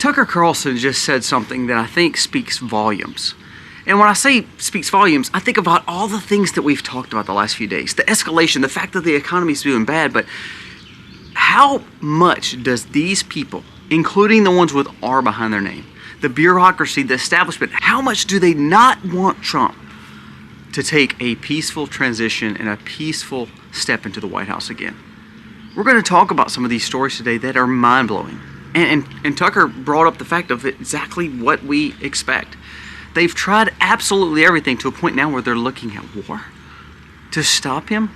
Tucker Carlson just said something that I think speaks volumes. And when I say speaks volumes, I think about all the things that we've talked about the last few days. The escalation, the fact that the economy is doing bad, but how much does these people, including the ones with R behind their name, the bureaucracy, the establishment, how much do they not want Trump to take a peaceful transition and a peaceful step into the White House again? We're going to talk about some of these stories today that are mind-blowing. And Tucker brought up the fact of exactly what we expect. They've tried absolutely everything to a point now where they're looking at war to stop him.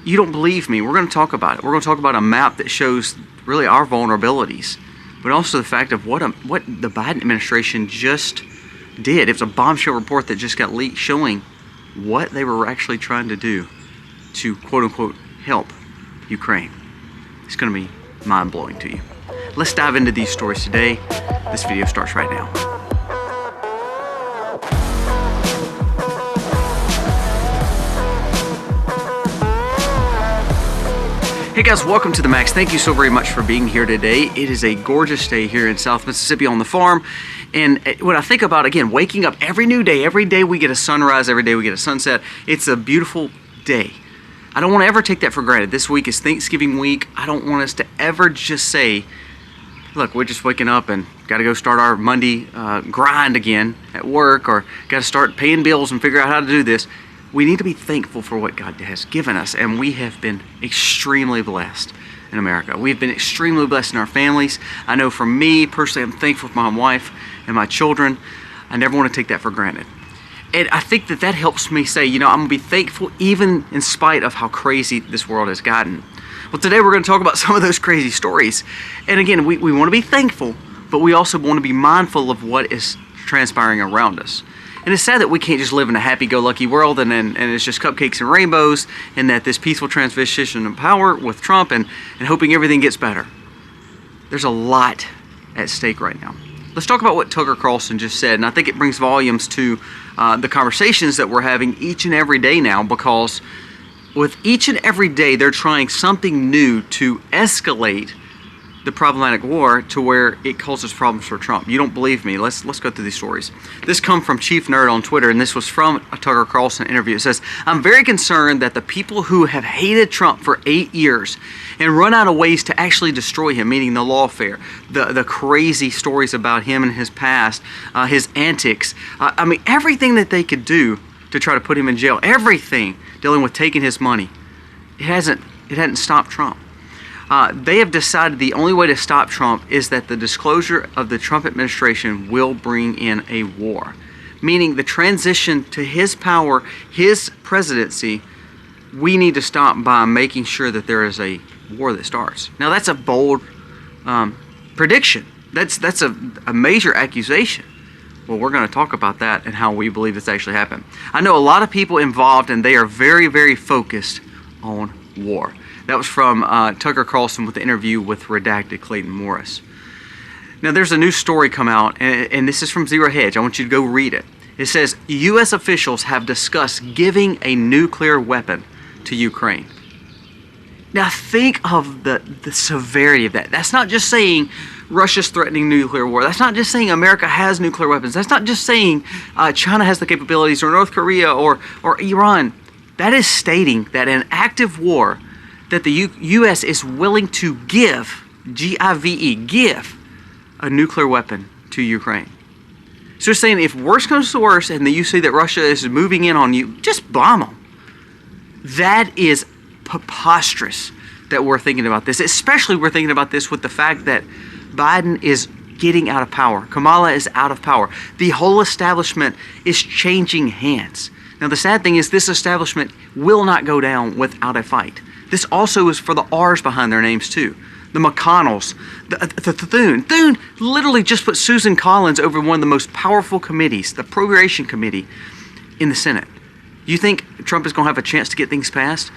You don't believe me. We're going to talk about it. We're going to talk about a map that shows really our vulnerabilities, but also the fact of what the Biden administration just did. It was a bombshell report that just got leaked showing what they were actually trying to do to quote-unquote help Ukraine. It's going to be mind-blowing to you. Let's dive into these stories today. This video starts right now. Hey guys, welcome to the Max. Thank you so very much for being here today. It is a gorgeous day here in South Mississippi on the farm. And when I think about, again, waking up every day we get a sunrise, every day we get a sunset. It's a beautiful day. I don't want to ever take that for granted. This week is Thanksgiving week. I don't want us to ever just say, look, we're just waking up and got to go start our Monday grind again at work, or got to start paying bills and figure out how to do this. We need to be thankful for what God has given us, and we have been extremely blessed in America. We've been extremely blessed in our families. I know for me personally, I'm thankful for my wife and my children. I never want to take that for granted. And I think that helps me say, I'm going to be thankful even in spite of how crazy this world has gotten. Well, today we're going to talk about some of those crazy stories. And again, we want to be thankful, but we also want to be mindful of what is transpiring around us. And it's sad that we can't just live in a happy-go-lucky world and it's just cupcakes and rainbows, and that this peaceful transition of power with Trump and hoping everything gets better. There's a lot at stake right now. Let's talk about what Tucker Carlson just said, and I think it brings volumes to the conversations that we're having each and every day now, because with each and every day they're trying something new to escalate the problematic war to where it causes problems for Trump. You don't believe me? Let's go through these stories. This comes from Chief Nerd on Twitter, and this was from a Tucker Carlson interview. It says, "I'm very concerned that the people who have hated Trump for 8 years and run out of ways to actually destroy him," meaning the lawfare, the crazy stories about him and his past, his antics, everything that they could do to try to put him in jail, everything dealing with taking his money, it hadn't stopped Trump. They have decided the only way to stop Trump is that the disclosure of the Trump administration will bring in a war. Meaning the transition to his power, his presidency, we need to stop by making sure that there is a war that starts. Now that's a bold prediction. That's a major accusation. Well, we're going to talk about that and how we believe it's actually happened. I know a lot of people involved, and they are very, very focused on war. That was from Tucker Carlson with the interview with redacted Clayton Morris. Now, there's a new story come out, and this is from Zero Hedge. I want you to go read it. It says, U.S. officials have discussed giving a nuclear weapon to Ukraine. Now, think of the severity of that. That's not just saying Russia's threatening nuclear war. That's not just saying America has nuclear weapons. That's not just saying China has the capabilities, or North Korea, or Iran. That is stating that an active war that the U.S. is willing to give, G-I-V-E, give a nuclear weapon to Ukraine. So they're saying if worse comes to worse and you see that Russia is moving in on you, just bomb them. That is preposterous that we're thinking about this. Especially we're thinking about this with the fact that Biden is getting out of power. Kamala is out of power. The whole establishment is changing hands. Now the sad thing is this establishment will not go down without a fight. This also is for the R's behind their names too. The McConnells, the Thune. Thune literally just put Susan Collins over one of the most powerful committees, the Appropriation Committee in the Senate. You think Trump is going to have a chance to get things passed?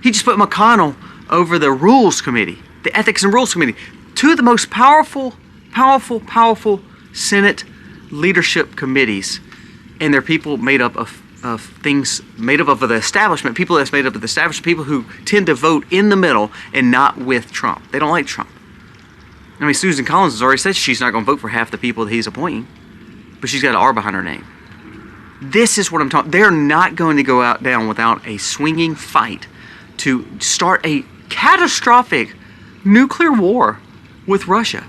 He just put McConnell over the Rules Committee, the Ethics and Rules Committee. Two of the most powerful Senate leadership committees, and they're people made up of things made up of the establishment, people that's made up of the establishment, people who tend to vote in the middle and not with Trump. They don't like Trump. I mean, Susan Collins has already said she's not going to vote for half the people that he's appointing, but she's got an R behind her name. This is what I'm talking. They're not going to go out down without a swinging fight to start a catastrophic nuclear war with Russia.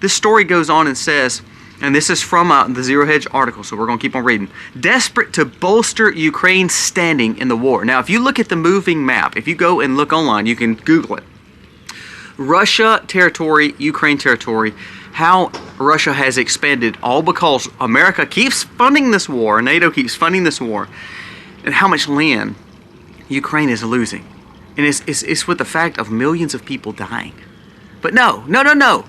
This story goes on and says, and this is from the Zero Hedge article, so we're going to keep on reading. Desperate to bolster Ukraine's standing in the war. Now, if you look at the moving map, if you go and look online, you can Google it. Russia territory, Ukraine territory, how Russia has expanded, all because America keeps funding this war, NATO keeps funding this war, and how much land Ukraine is losing. And it's with the fact of millions of people dying. But no.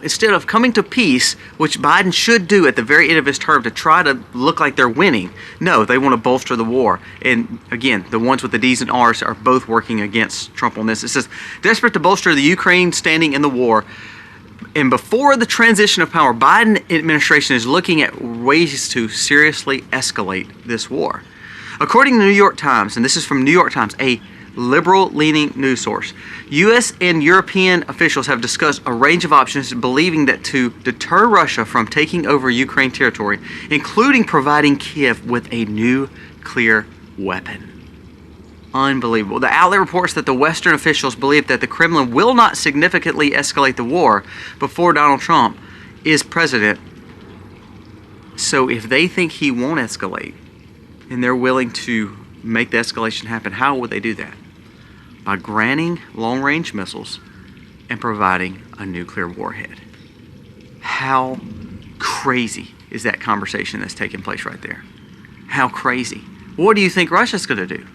Instead of coming to peace, which Biden should do at the very end of his term to try to look like they're winning, no, they want to bolster the war. And again, the ones with the D's and R's are both working against Trump on this. It says, desperate to bolster the Ukraine standing in the war. And before the transition of power, Biden administration is looking at ways to seriously escalate this war. According to the New York Times, and this is from New York Times, a liberal-leaning news source, U.S. and European officials have discussed a range of options, believing that to deter Russia from taking over Ukraine territory, including providing Kiev with a nuclear weapon. Unbelievable. The outlet reports that the Western officials believe that the Kremlin will not significantly escalate the war before Donald Trump is president. So if they think he won't escalate, and they're willing to make the escalation happen, how would they do that? By granting long-range missiles and providing a nuclear warhead. How crazy is that conversation that's taking place right there? How crazy. What do you think Russia's going to do?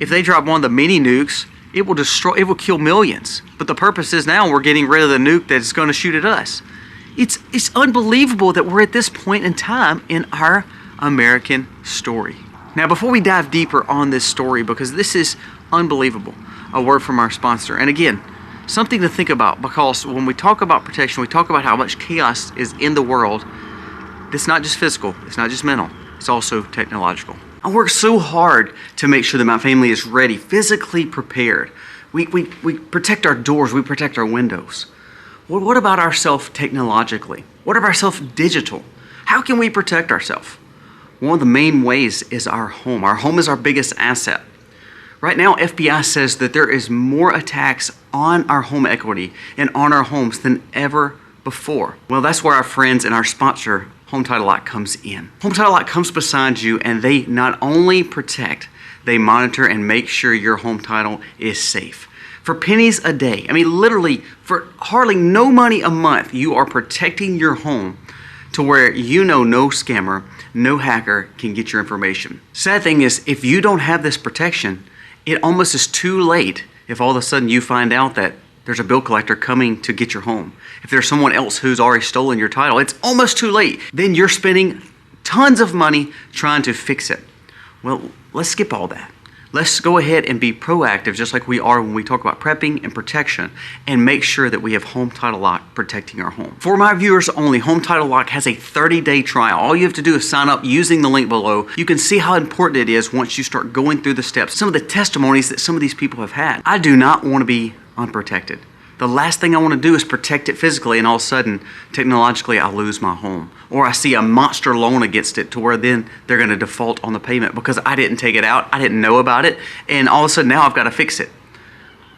If they drop one of the mini nukes, it will kill millions. But the purpose is now we're getting rid of the nuke that's going to shoot at us. It's unbelievable that we're at this point in time in our American story. Now, before we dive deeper on this story, because this is unbelievable, a word from our sponsor. And again, something to think about, because when we talk about protection, we talk about how much chaos is in the world. It's not just physical, it's not just mental, it's also technological. I work so hard to make sure that my family is ready, physically prepared. We protect our doors, we protect our windows. Well, what about ourselves technologically? What about ourselves digital? How can we protect ourselves? One of the main ways is our home. Our home is our biggest asset. Right now, FBI says that there is more attacks on our home equity and on our homes than ever before. Well, that's where our friends and our sponsor, Home Title Lock, comes in. Home Title Lock comes beside you, and they not only protect, they monitor and make sure your home title is safe. For pennies a day, I mean literally for hardly no money a month, you are protecting your home to where you know no scammer, no hacker can get your information. Sad thing is, if you don't have this protection, it almost is too late if all of a sudden you find out that there's a bill collector coming to get your home. If there's someone else who's already stolen your title, it's almost too late. Then you're spending tons of money trying to fix it. Well, let's skip all that. Let's go ahead and be proactive, just like we are when we talk about prepping and protection, and make sure that we have Home Title Lock protecting our home. For my viewers only, Home Title Lock has a 30-day trial. All you have to do is sign up using the link below. You can see how important it is once you start going through the steps, some of the testimonies that some of these people have had. I do not want to be unprotected. The last thing I want to do is protect it physically, and all of a sudden, technologically, I lose my home. Or I see a monster loan against it to where then they're going to default on the payment because I didn't take it out, I didn't know about it, and all of a sudden now I've got to fix it.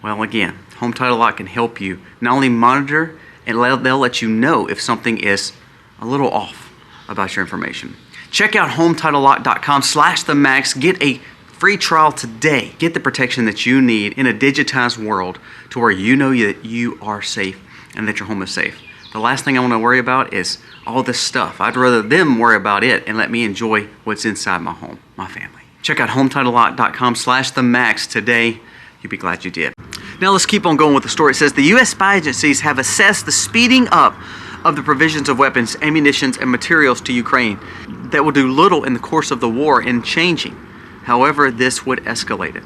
Well, again, Home Title Lock can help you not only monitor, and they'll let you know if something is a little off about your information. Check out HometitleLock.com/themax. Get a free trial today. Get the protection that you need in a digitized world to where you know that you are safe and that your home is safe. The last thing I want to worry about is all this stuff. I'd rather them worry about it and let me enjoy what's inside my home, my family. Check out HometitleLock.com/themax today. You'll be glad you did. Now let's keep on going with the story. It says the U.S. spy agencies have assessed the speeding up of the provisions of weapons, ammunition, and materials to Ukraine that will do little in the course of the war in changing. However, this would escalate it.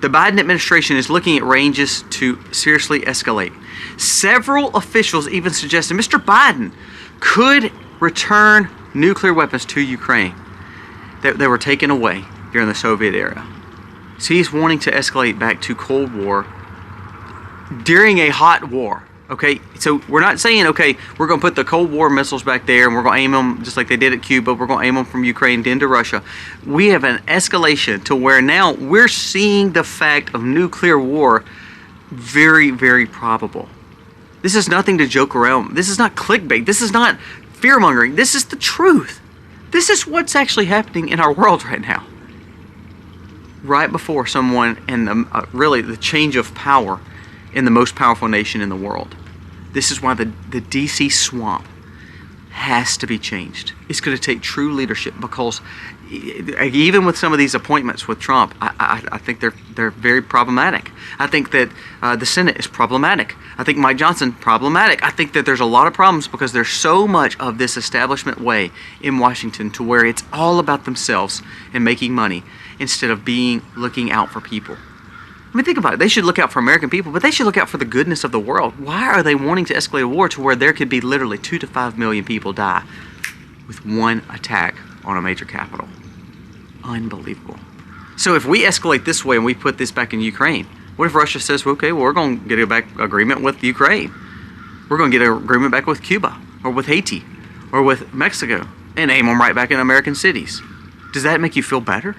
The Biden administration is looking at ranges to seriously escalate. Several officials even suggested Mr. Biden could return nuclear weapons to Ukraine that were taken away during the Soviet era. So he's wanting to escalate back to Cold War during a hot war. Okay, so we're not saying, okay, we're going to put the Cold War missiles back there and we're going to aim them just like they did at Cuba. We're going to aim them from Ukraine into Russia. We have an escalation to where now we're seeing the fact of nuclear war very, very probable. This is nothing to joke around. This is not clickbait. This is not fear-mongering. This is the truth. This is what's actually happening in our world right now. Right before someone and really the change of power in the most powerful nation in the world. This is why the DC swamp has to be changed. It's going to take true leadership, because even with some of these appointments with Trump, I think they're very problematic. I think that the Senate is problematic. I think Mike Johnson, problematic. I think that there's a lot of problems because there's so much of this establishment way in Washington to where it's all about themselves and making money instead of looking out for people. I mean, think about it. They should look out for American people, but they should look out for the goodness of the world. Why are they wanting to escalate a war to where there could be literally 2 to 5 million people die with one attack on a major capital? Unbelievable. So if we escalate this way and we put this back in Ukraine, what if Russia says, well, okay, well, we're going to get a back agreement with Ukraine. We're going to get an agreement back with Cuba or with Haiti or with Mexico and aim them right back in American cities. Does that make you feel better?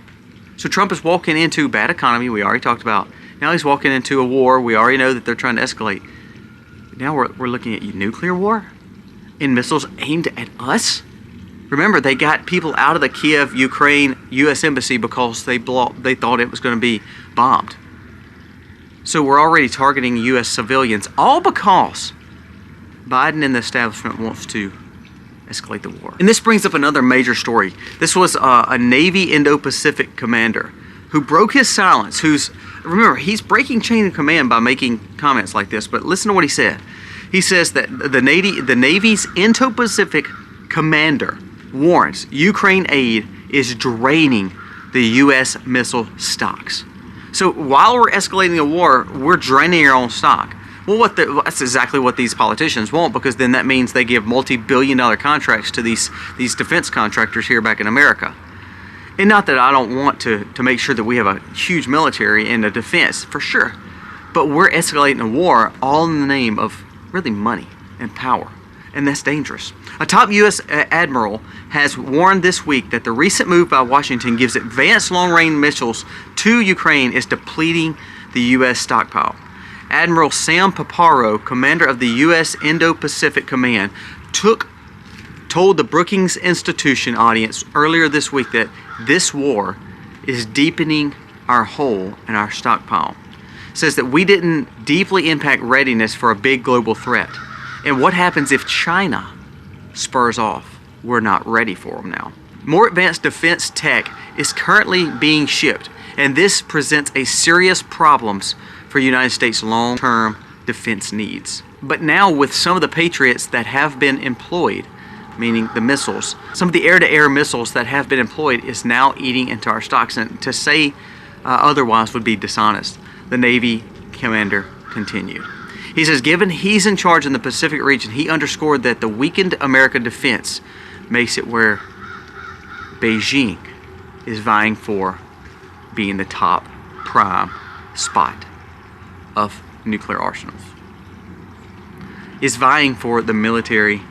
So Trump is walking into bad economy, we already talked about. Now he's walking into a war. We already know that they're trying to escalate. Now we're looking at nuclear war and missiles aimed at us. Remember, they got people out of the Kiev, Ukraine, U.S. embassy because they thought it was going to be bombed. So we're already targeting U.S. civilians, all because Biden and the establishment wants to escalate the war. And this brings up another major story. This was a Navy Indo-Pacific commander who broke his silence, remember, he's breaking chain of command by making comments like this, but listen to what he said. He says that the Navy's Indo-Pacific commander warns Ukraine aid is draining the U.S. missile stocks. So while we're escalating a war, we're draining our own stock. Well, that's exactly what these politicians want, because then that means they give multi-billion-dollar contracts to these defense contractors here back in America. And not that I don't want to make sure that we have a huge military and a defense, for sure. But we're escalating a war all in the name of really money and power. And that's dangerous. A top U.S. admiral has warned this week that the recent move by Washington gives advanced long-range missiles to Ukraine is depleting the U.S. stockpile. Admiral Sam Paparo, commander of the U.S. Indo-Pacific Command, told the Brookings Institution audience earlier this week that this war is deepening our hole in our stockpile. Says that we didn't deeply impact readiness for a big global threat. And what happens if China spurs off? We're not ready for them now. More advanced defense tech is currently being shipped, and this presents a serious problems for United States long-term defense needs. But now with some of the Patriots that have been employed, meaning the missiles, some of the air-to-air missiles that have been employed is now eating into our stocks, and to say otherwise would be dishonest. The Navy commander continued. He says, given he's in charge in the Pacific region, he underscored that the weakened American defense makes it where Beijing is vying for being the top prime spot of nuclear arsenals. Is vying for the military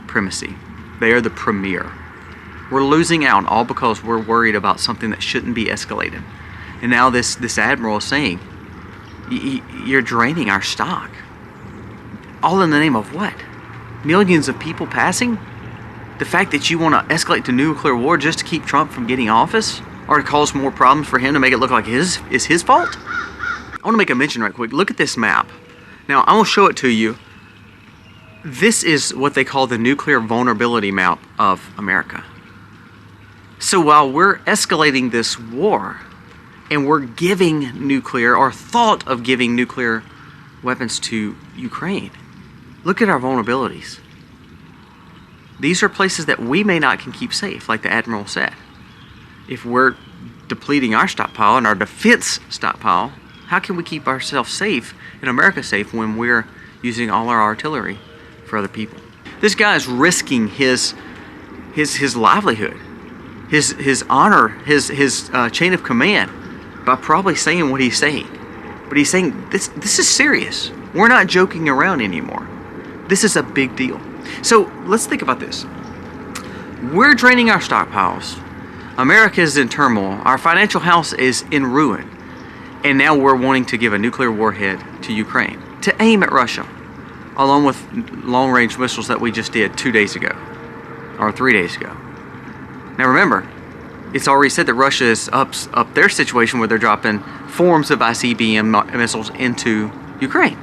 primacy. They are the premier. We're losing out all because we're worried about something that shouldn't be escalated. And now this admiral is saying, you're draining our stock. All in the name of what? Millions of people passing? The fact that you want to escalate to nuclear war just to keep Trump from getting office? Or to cause more problems for him to make it look like it's his fault? I want to make a mention right quick. Look at this map. Now, I'm going to show it to you. This is what they call the nuclear vulnerability map of America. So while we're escalating this war, and we're giving nuclear, or thought of giving nuclear weapons to Ukraine, look at our vulnerabilities. These are places that we may not can keep safe, like the Admiral said. If we're depleting our stockpile and our defense stockpile, how can we keep ourselves safe and America safe when we're using all our artillery for other people? This guy is risking his livelihood, his honor, his chain of command by probably saying what he's saying. But he's saying this is serious. We're not joking around anymore. This is a big deal. So let's think about this. We're draining our stockpiles. America is in turmoil. Our financial house is in ruin. And now we're wanting to give a nuclear warhead to Ukraine to aim at Russia, along with long-range missiles that we just did 2 days ago, or 3 days ago. Now remember, it's already said that Russia is up their situation where they're dropping forms of ICBM missiles into Ukraine.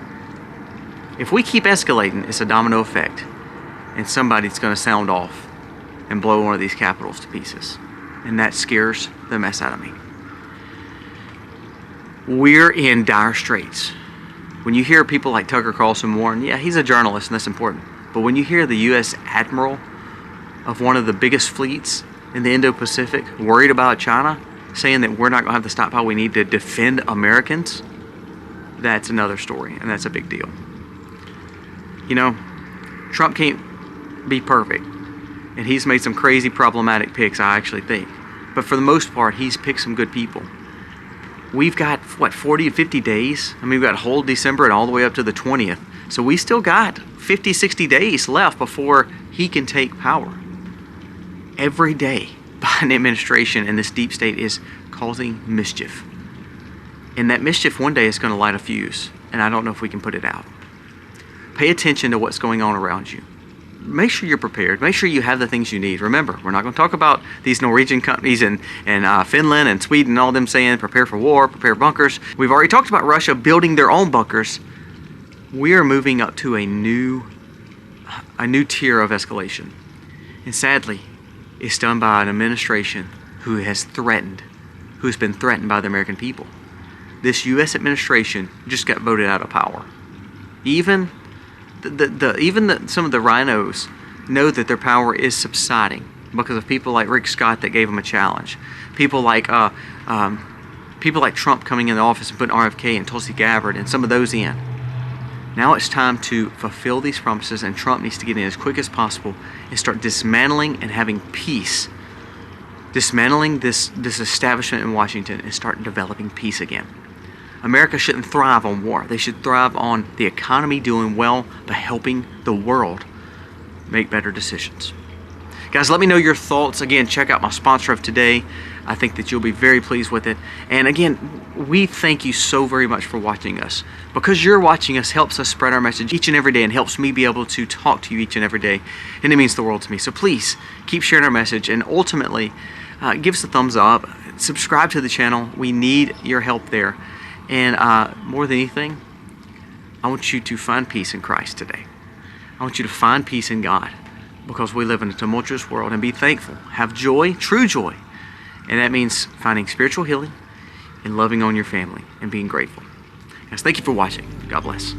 If we keep escalating, it's a domino effect, and somebody's going to sound off and blow one of these capitals to pieces. And that scares the mess out of me. We're in dire straits. When you hear people like Tucker Carlson warn, yeah, he's a journalist and that's important. But when you hear the U.S. Admiral of one of the biggest fleets in the Indo-Pacific worried about China, saying that we're not going to have the stockpile we need to defend Americans, that's another story, and that's a big deal. You know, Trump can't be perfect, and he's made some crazy problematic picks, I actually think. But for the most part, he's picked some good people. We've got, what, 40 to 50 days? I mean, we've got whole December and all the way up to the 20th. So we still got 50, 60 days left before he can take power. Every day, Biden administration and this deep state is causing mischief. And that mischief one day is going to light a fuse, and I don't know if we can put it out. Pay attention to what's going on around you. Make sure you're prepared. Make sure you have the things you need. Remember, we're not going to talk about these Norwegian companies and Finland and Sweden and all them saying prepare for war, prepare bunkers. We've already talked about Russia building their own bunkers. We are moving up to a new tier of escalation. And sadly, it's done by an administration who's been threatened by the American people. This U.S. administration just got voted out of power. Even some of the rhinos know that their power is subsiding because of people like Rick Scott that gave them a challenge. People like Trump coming in the office and putting RFK and Tulsi Gabbard and some of those in. Now it's time to fulfill these promises, and Trump needs to get in as quick as possible and start dismantling and having peace. Dismantling this establishment in Washington and start developing peace again. America shouldn't thrive on war. They should thrive on the economy doing well by helping the world make better decisions. Guys, let me know your thoughts. Again, check out my sponsor of today. I think that you'll be very pleased with it. And again, we thank you so very much for watching us. Because you're watching us helps us spread our message each and every day and helps me be able to talk to you each and every day. And it means the world to me. So please keep sharing our message, and ultimately give us a thumbs up. Subscribe to the channel. We need your help there. And more than anything, I want you to find peace in Christ today. I want you to find peace in God, because we live in a tumultuous world, and be thankful. Have joy, true joy. And that means finding spiritual healing and loving on your family and being grateful. Guys, thank you for watching. God bless.